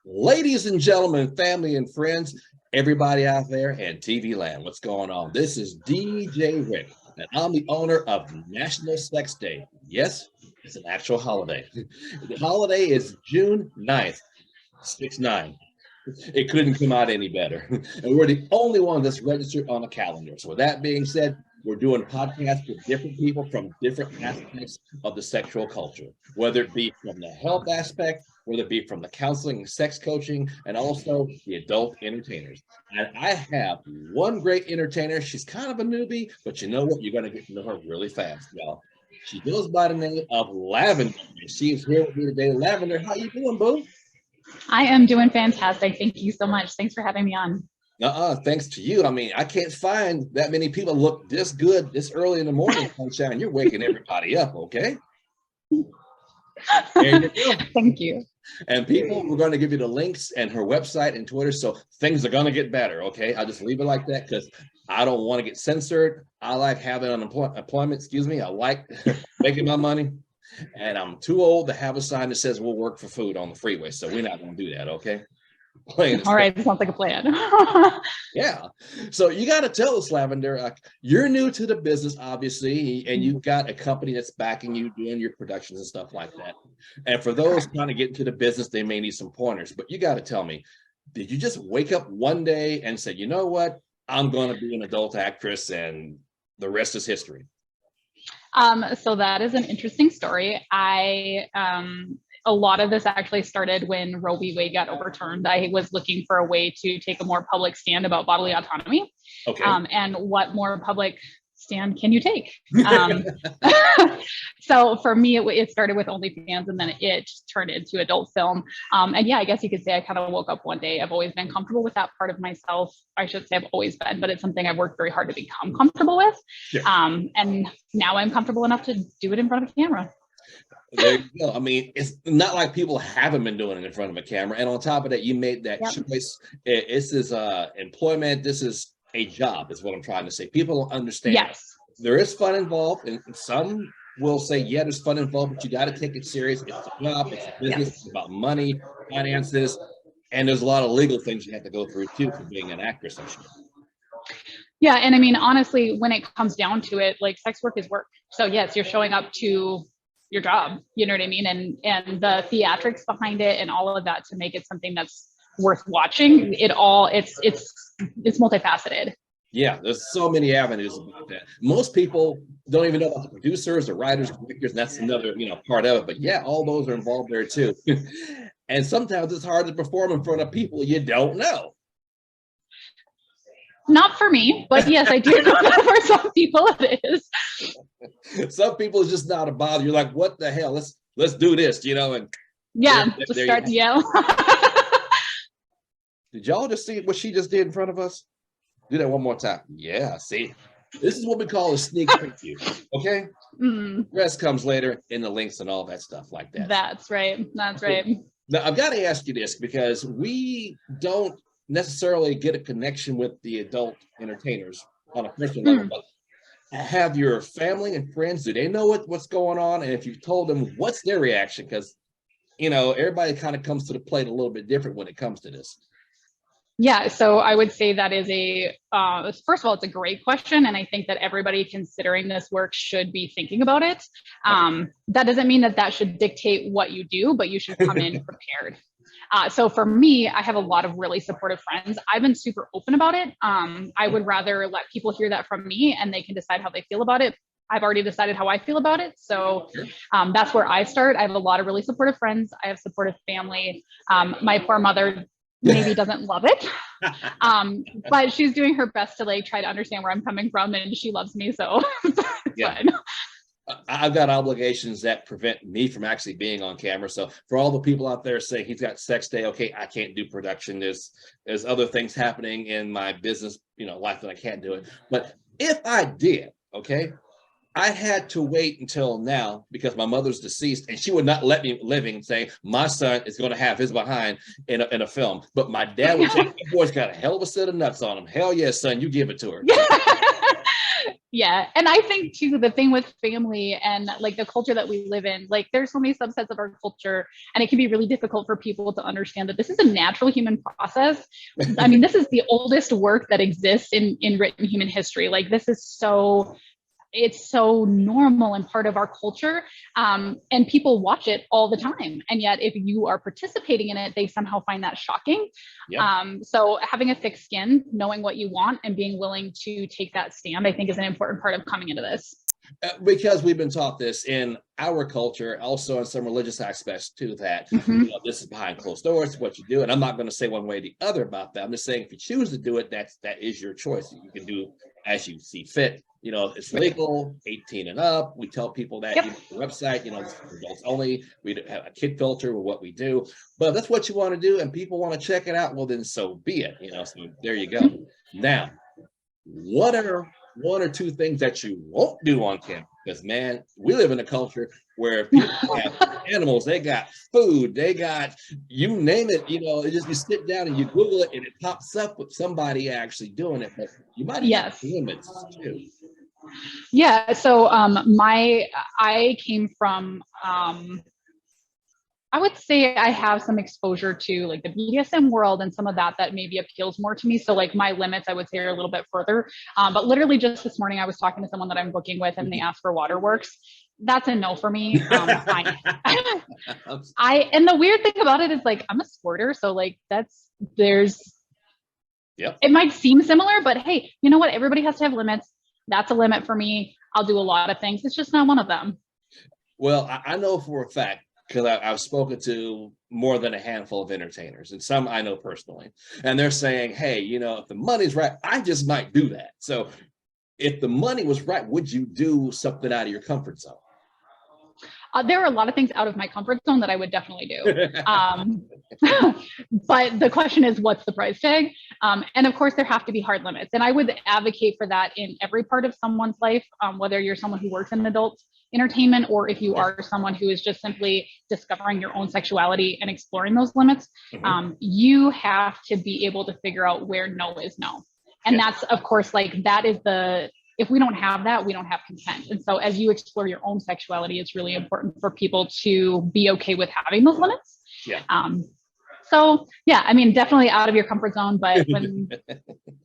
Ladies and gentlemen, family and friends, everybody out there and TV land, what's going on? This is DJ Rick, and I'm the owner of National Sex Day. Yes, it's an actual holiday. The holiday is June 9th, 6-9. It couldn't come out any better. And we're the only one that's registered on a calendar. So with that being said, we're doing podcasts with different people from different aspects of the sexual culture, whether it be from the health aspect, whether it be from the counseling and sex coaching, and also the adult entertainers. And I have one great entertainer. She's kind of a newbie, but you know what? You're going to get to know her really fast, y'all. She goes by the name of Lavender. She is here with me today. Lavender, how you doing, boo? I am doing fantastic. Thank you so much. Thanks for having me on. Thanks to you. I mean, I can't find that many people look this good this early in the morning, Sunshine. You're waking everybody up, okay? There you go. Thank you. And people, we're going to give you the links and her website and Twitter, so things are going to get better, okay? I'll just leave it like that because I don't want to get censored. I like having employment, excuse me. I like making my money. And I'm too old to have a sign that says we'll work for food on the freeway. So we're not going to do that, okay? All right, sounds like a plan. Yeah. So you got to tell us, Lavender, you're new to the business, obviously, and you've got a company that's backing you, doing your productions and stuff like that. And for those trying to get into the business, they may need some pointers. But you got to tell me, did you just wake up one day and say, you know what, I'm going to be an adult actress and the rest is history? So that is an interesting story. A lot of this actually started when Roe v. Wade got overturned. I was looking for a way to take a more public stand about bodily autonomy. Okay. And what more public stand can you take? So for me, it started with OnlyFans, and then it turned into adult film. And yeah, I guess you could say I kind of woke up one day. I've always been comfortable with that part of myself. I should say I've always been, but it's something I've worked very hard to become comfortable with. Yeah. And now I'm comfortable enough to do it in front of a camera. There you go. I mean, it's not like people haven't been doing it in front of a camera. And on top of that, you made that choice. This is employment. This is a job, is what I'm trying to say. People don't understand. Yes. There is fun involved, and some will say, yeah, there's fun involved, but you got to take it serious. It's a job, it's a business, It's about money, finances, and there's a lot of legal things you have to go through too for being an actress, I'm sure. Yeah, and I mean, honestly, when it comes down to it, like, sex work is work. So yes, you're showing up to your job, you know what I mean? And the theatrics behind it and all of that to make it something that's worth watching, it's multifaceted. Yeah, there's so many avenues about that. Most people don't even know about the producers, the writers, directors, and that's another, part of it. But yeah, all those are involved there too. And sometimes it's hard to perform in front of people you don't know. Not for me, but yes, I do know that for some people it is. Some people it's just not a bother. You're like, what the hell? Let's do this, and yeah, just start to yell. Did y'all just see what she just did in front of us? Do that one more time. Yeah, see, this is what we call a sneak preview. Okay, rest comes later in the links and all that stuff like that. That's right. Now I've got to ask you this because we don't necessarily get a connection with the adult entertainers on a personal level, but have your family and friends, do they know what's going on? And if you've told them, what's their reaction? Because everybody kind of comes to the plate a little bit different when it comes to this. Yeah, so I would say that is first of all, it's a great question. And I think that everybody considering this work should be thinking about it. That doesn't mean that should dictate what you do, but you should come in prepared. So for me, I have a lot of really supportive friends. I've been super open about it. I would rather let people hear that from me and they can decide how they feel about it. I've already decided how I feel about it. So that's where I start. I have a lot of really supportive friends. I have supportive family. My poor mother maybe doesn't love it, but she's doing her best to try to understand where I'm coming from, and she loves me, so it's fine. I've got obligations that prevent me from actually being on camera. So for all the people out there saying he's got sex day, okay, I can't do production. There's other things happening in my business, life that I can't do it. But if I did, okay, I had to wait until now because my mother's deceased and she would not let me living say my son is going to have his behind in a film. But my dad would say, that boy's got a hell of a set of nuts on him. Hell yes, son, you give it to her. Yeah. And I think too, the thing with family and like the culture that we live in, like there's so many subsets of our culture, and it can be really difficult for people to understand that this is a natural human process. I mean, this is the oldest work that exists in written human history. Like this is so, it's so normal and part of our culture, and people watch it all the time, and yet if you are participating in it, they somehow find that shocking. Yep. So having a thick skin, knowing what you want, and being willing to take that stand, I think is an important part of coming into this. Because we've been taught this in our culture, also in some religious aspects too, that Mm-hmm. this is behind closed doors, what you do. And I'm not going to say one way or the other about that. I'm just saying if you choose to do it, that is your choice. You can do as you see fit. It's legal, 18 and up. We tell people that Yep. the website, it's adults only. We have a kid filter with what we do. But if that's what you want to do and people want to check it out, well, then so be it. So there you go. Now, what are one or two things that you won't do on camera? Because man, we live in a culture where people have animals, they got food, they got you name it. It just you sit down and you Google it and it pops up with somebody actually doing it. But you might have Yes. limits too. Yeah. So I came from I would say I have some exposure to like the BDSM world and some of that maybe appeals more to me. So like my limits, I would say, are a little bit further. But literally just this morning, I was talking to someone that I'm booking with, and they asked for waterworks. That's a no for me. And the weird thing about it is like I'm a squirter, so like Yep. It might seem similar, but hey, you know what? Everybody has to have limits. That's a limit for me. I'll do a lot of things. It's just not one of them. Well, I know for a fact, because I've spoken to more than a handful of entertainers, and some I know personally, and they're saying, hey, if the money's right, I just might do that. So if the money was right, would you do something out of your comfort zone? There are a lot of things out of my comfort zone that I would definitely do. But the question is, what's the price tag? And of course, there have to be hard limits. And I would advocate for that in every part of someone's life, whether you're someone who works in adult entertainment or if you are someone who is just simply discovering your own sexuality and exploring those limits. You have to be able to figure out where no is no. And that's, of course, like that is if we don't have that, we don't have consent. And so as you explore your own sexuality, it's really important for people to be okay with having those limits. Yeah. So yeah, I mean, definitely out of your comfort zone, but when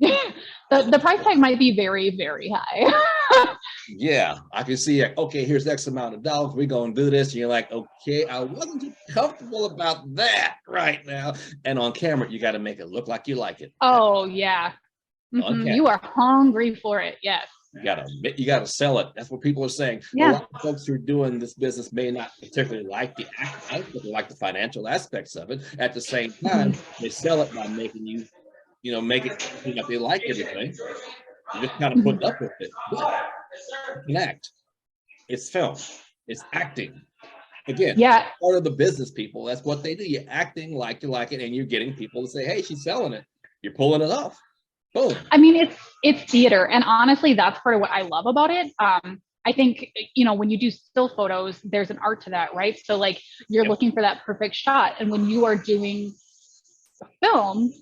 the price tag might be very, very high. Yeah, I can see it. Okay, here's X amount of dollars. We're going to do this. And you're like, okay, I wasn't too comfortable about that right now. And on camera, you got to make it look like you like it. Oh, yeah. You are hungry for it. Yes. You gotta sell it. That's what people are saying. Yeah. A lot of folks who are doing this business may not particularly like the act, but they like the financial aspects of it. At the same time, they sell it by making you, make it seem like they like everything. You just kind of put up with it. But it's an act. It's film. It's acting. Again, part of the business people. That's what they do. You're acting like you like it, and you're getting people to say, "Hey, she's selling it." You're pulling it off. Boom. I mean, it's theater, and honestly, that's part of what I love about it. I think, when you do still photos, there's an art to that, right? So like you're looking for that perfect shot, and when you are doing film,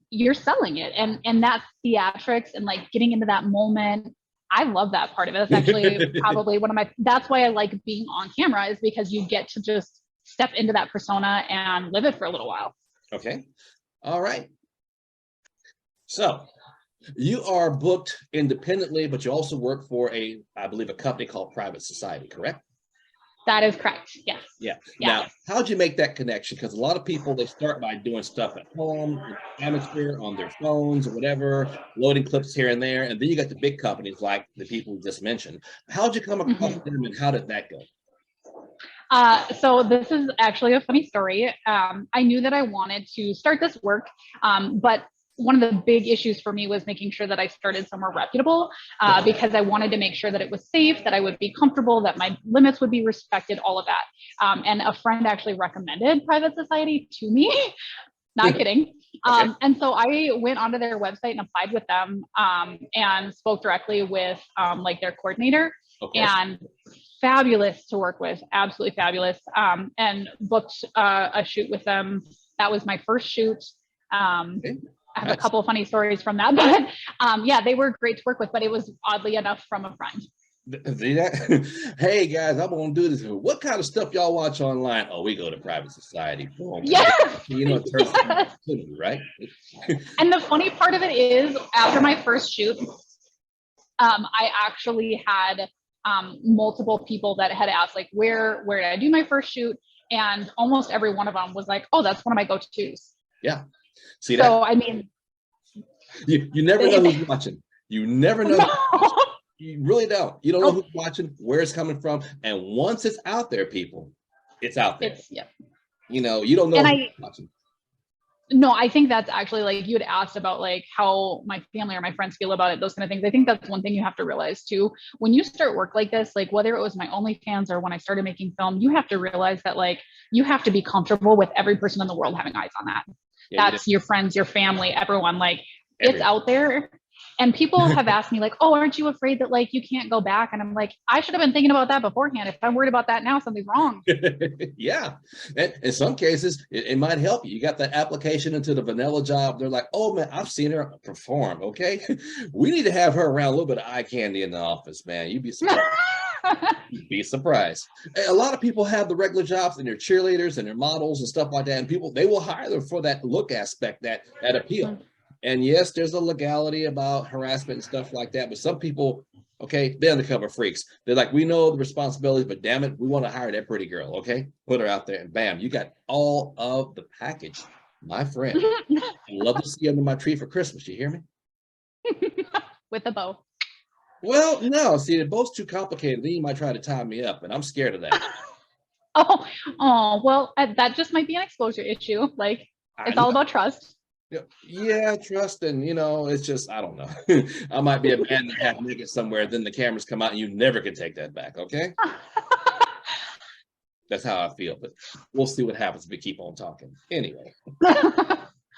you're selling it, and that's theatrics and like getting into that moment. I love that part of it. That's actually probably that's why I like being on camera, is because you get to just step into that persona and live it for a little while. Okay. All right. So you are booked independently, but you also work for I believe, a company called Private Society, correct? That is correct. Yes. Yeah. Now, how'd you make that connection? Because a lot of people, they start by doing stuff at home, amateur, on their phones or whatever, loading clips here and there. And then you got the big companies like the people we just mentioned. How'd you come across them, and how did that go? So this is actually a funny story. I knew that I wanted to start this work, but one of the big issues for me was making sure that I started somewhere reputable, because I wanted to make sure that it was safe, that I would be comfortable, that my limits would be respected, all of that. And a friend actually recommended Private Society to me. Not kidding. And so I went onto their website and applied with them, and spoke directly with like their coordinator, and fabulous to work with, absolutely fabulous, and booked a shoot with them. That was my first shoot. I have a couple of funny stories from that, but yeah, they were great to work with, but it was oddly enough from a friend. See that? Hey guys, I'm gonna do this. What kind of stuff y'all watch online? Oh, we go to private society. Boom. Yeah. You know, it turns Yes. into right. And the funny part of it is, after my first shoot, I actually had multiple people that had asked, like, where did I do my first shoot? And almost every one of them was like, oh, that's one of my go-tos. Yeah. See So, that? I mean, You never know who's watching. You never know. no. You really don't. You don't know who's watching, where it's coming from. And once it's out there, people, it's out there. Yeah. You know, you don't know And who's watching. No, I think that's actually, like, you had asked about like how my family or my friends feel about it, those kind of things. I think that's one thing you have to realize too. When you start work like this, like whether it was my OnlyFans or when I started making film, you have to realize that like you have to be comfortable with every person in the world having eyes on that. Yeah, That's your friends, your family, everyone. Like everyone. It's out there. And people have asked me like, oh, aren't you afraid that like you can't go back? And I'm like, I should have been thinking about that beforehand. If I'm worried about that now, something's wrong. Yeah. And in some cases, it might help you. You got the application into the vanilla job. They're like, oh man, I've seen her perform. Okay. We need to have her around a little bit of eye candy in the office, man. You'd be surprised. You'd be surprised. A lot of people have the regular jobs and they're cheerleaders and they're models and stuff like that. And people, they will hire them for that look aspect, that appeal. And yes, there's a legality about harassment and stuff like that. But some people, okay, they're undercover freaks. They're like, we know the responsibilities, but damn it, we want to hire that pretty girl. Okay, put her out there, and bam, you got all of the package, my friend. I'd love to see you under my tree for Christmas. You hear me? With a bow. Well, no. See, the bow's too complicated. Then you might try to tie me up, and I'm scared of that. Well, that just might be an exposure issue. Like it's all about trust. Yeah, trust, and you know, it's just, I don't know. I might be a man that half naked somewhere, then the cameras come out and you never can take that back, okay? That's how I feel, but we'll see what happens if we keep on talking. Anyway,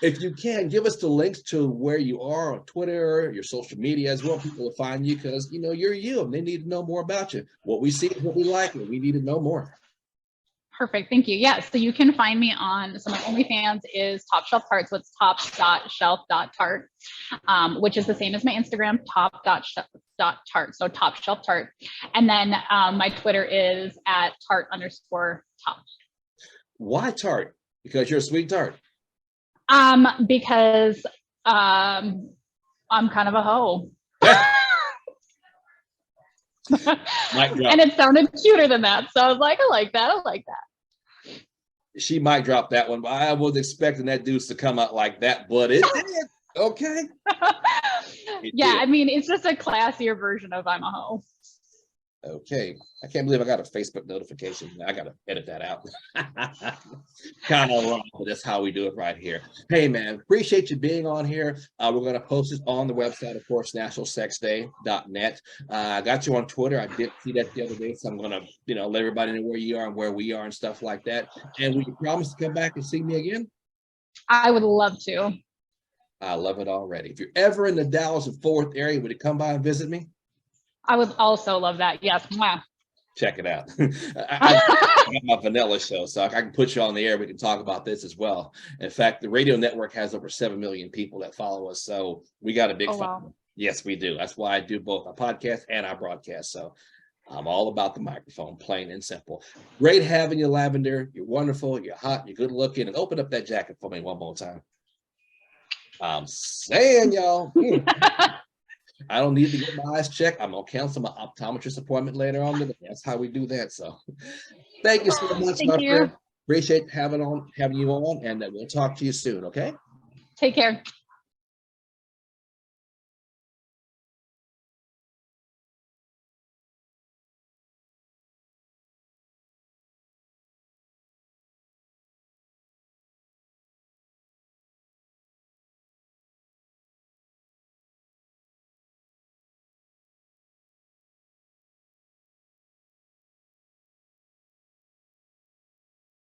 if you can, give us the links to where you are on Twitter, your social media as well. People will find you because, you know, you're you, and they need to know more about you. What we see is what we like, and we need to know more. Perfect. Thank you. Yeah. So you can find me on, so my OnlyFans is Top Shelf Tart. So it's top.shelf.tart, which is the same as my Instagram, top.tart. So Top Shelf Tart. And then my Twitter is at @tart_top. Why tart? Because you're a sweet tart. Because I'm kind of a hoe. And it sounded cuter than that. So I was like, I like that. I like that. She might drop that one, but I was expecting that deuce to come out like that, but it did. Okay. Yeah, I mean, it's just a classier version of I'm a hoe. Okay. I can't believe I got a Facebook notification. I got to edit that out. Kind of wrong, but that's how we do it right here. Hey, man, appreciate you being on here. We're going to post it on the website, of course, nationalsexday.net. I got you on Twitter. I did see that the other day, so I'm going to, you know, let everybody know where you are and where we are and stuff like that. And will you promise to come back and see me again? I would love to. I love it already. If you're ever in the Dallas and Fort Worth area, would you come by and visit me? I would also love that. Yes. Mwah. Check it out. I got my vanilla show, so I can put you on the air. We can talk about this as well. In fact, the radio network has over 7 million people that follow us, so we got a big following. Wow. Yes, we do. That's why I do both a podcast and I broadcast. So I'm all about the microphone, plain and simple. Great having you, Lavender. You're wonderful. You're hot. You're good looking. And open up that jacket for me one more time. I'm saying, y'all. I don't need to get my eyes checked. I'm going to cancel my optometrist appointment later on today. That's how we do that. So thank you so much, my friend. Appreciate having you on, and we'll talk to you soon, okay? Take care.